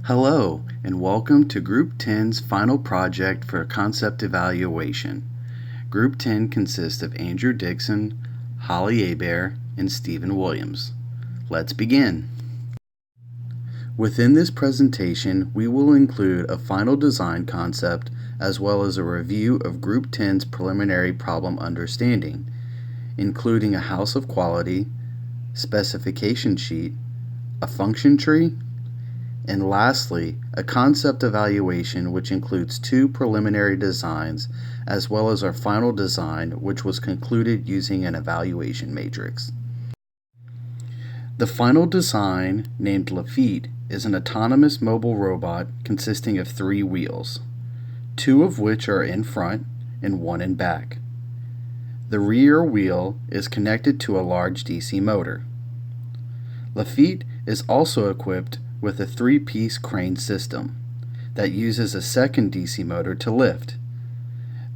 Hello, and welcome to Group 10's final project for concept evaluation. Group 10 consists of Andrew Dixon, Holly Abair, and Stephen Williams. Let's begin. Within this presentation, we will include a final design concept as well as a review of Group 10's preliminary problem understanding, including a house of quality, specification sheet, a function tree, and lastly, a concept evaluation which includes two preliminary designs as well as our final design which was concluded using an evaluation matrix. The final design, named Lafitte, is an autonomous mobile robot consisting of 3 wheels, 2 of which are in front and 1 in back. The rear wheel is connected to a large DC motor. Lafitte is also equipped with a 3-piece crane system that uses a second DC motor to lift.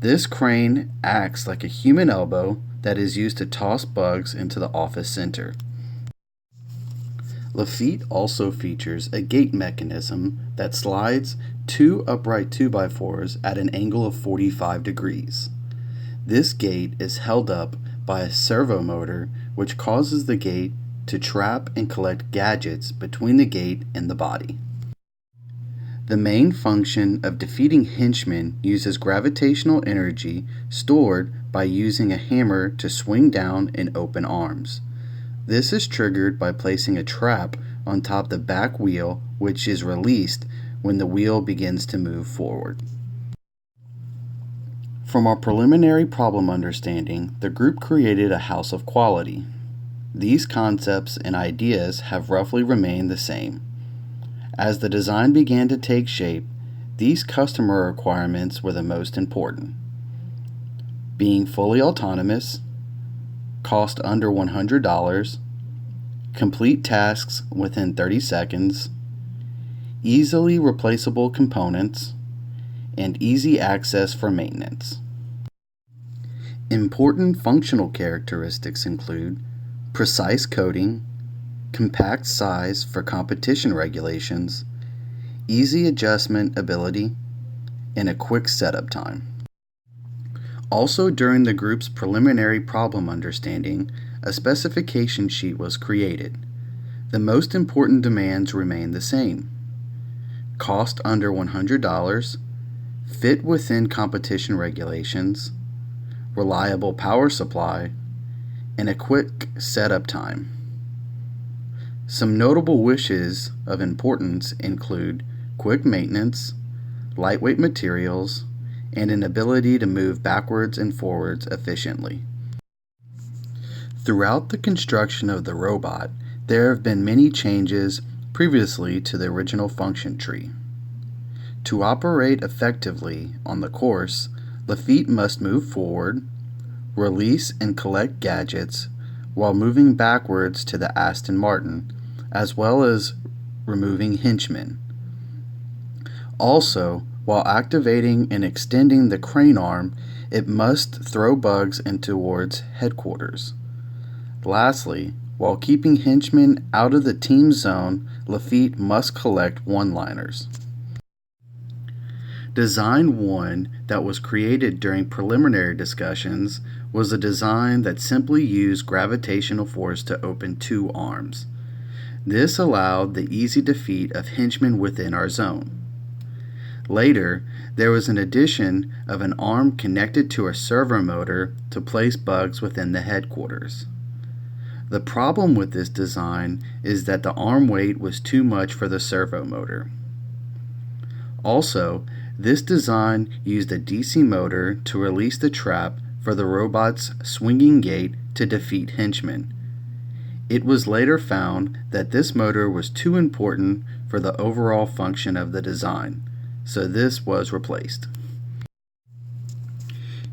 This crane acts like a human elbow that is used to toss bugs into the office center. Lafitte also features a gate mechanism that slides 2 upright 2x4s at an angle of 45 degrees. This gate is held up by a servo motor which causes the gate to trap and collect gadgets between the gate and the body. The main function of defeating henchmen uses gravitational energy stored by using a hammer to swing down and open arms. This is triggered by placing a trap on top the back wheel, which is released when the wheel begins to move forward. From our preliminary problem understanding, the group created a house of quality. These concepts and ideas have roughly remained the same. As the design began to take shape, these customer requirements were the most important. Being fully autonomous, cost under $100, complete tasks within 30 seconds, easily replaceable components, and easy access for maintenance. Important functional characteristics include precise coding, compact size for competition regulations, easy adjustment ability, and a quick setup time. Also during the group's preliminary problem understanding, a specification sheet was created. The most important demands remain the same. Cost under $100, fit within competition regulations, reliable power supply, and a quick setup time. Some notable wishes of importance include quick maintenance, lightweight materials, and an ability to move backwards and forwards efficiently. Throughout the construction of the robot, there have been many changes previously to the original function tree. To operate effectively on the course, Lafitte must move forward, release and collect gadgets while moving backwards to the Aston Martin, as well as removing henchmen. Also, while activating and extending the crane arm, it must throw bugs in towards headquarters. Lastly, while keeping henchmen out of the team zone, Lafitte must collect one-liners. Design 1 that was created during preliminary discussions was a design that simply used gravitational force to open 2 arms. This allowed the easy defeat of henchmen within our zone. Later, there was an addition of an arm connected to a servo motor to place bugs within the headquarters. The problem with this design is that the arm weight was too much for the servo motor. Also, this design used a DC motor to release the trap for the robot's swinging gate to defeat henchmen. It was later found that this motor was too important for the overall function of the design, so this was replaced.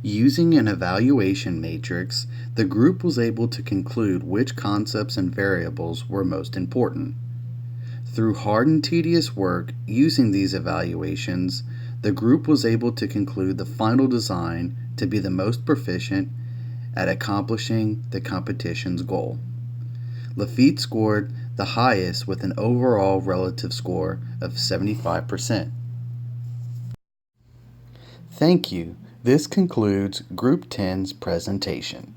Using an evaluation matrix, the group was able to conclude which concepts and variables were most important. Through hard and tedious work using these evaluations, the group was able to conclude the final design to be the most proficient at accomplishing the competition's goal. Lafitte scored the highest with an overall relative score of 75%. Thank you. This concludes Group 10's presentation.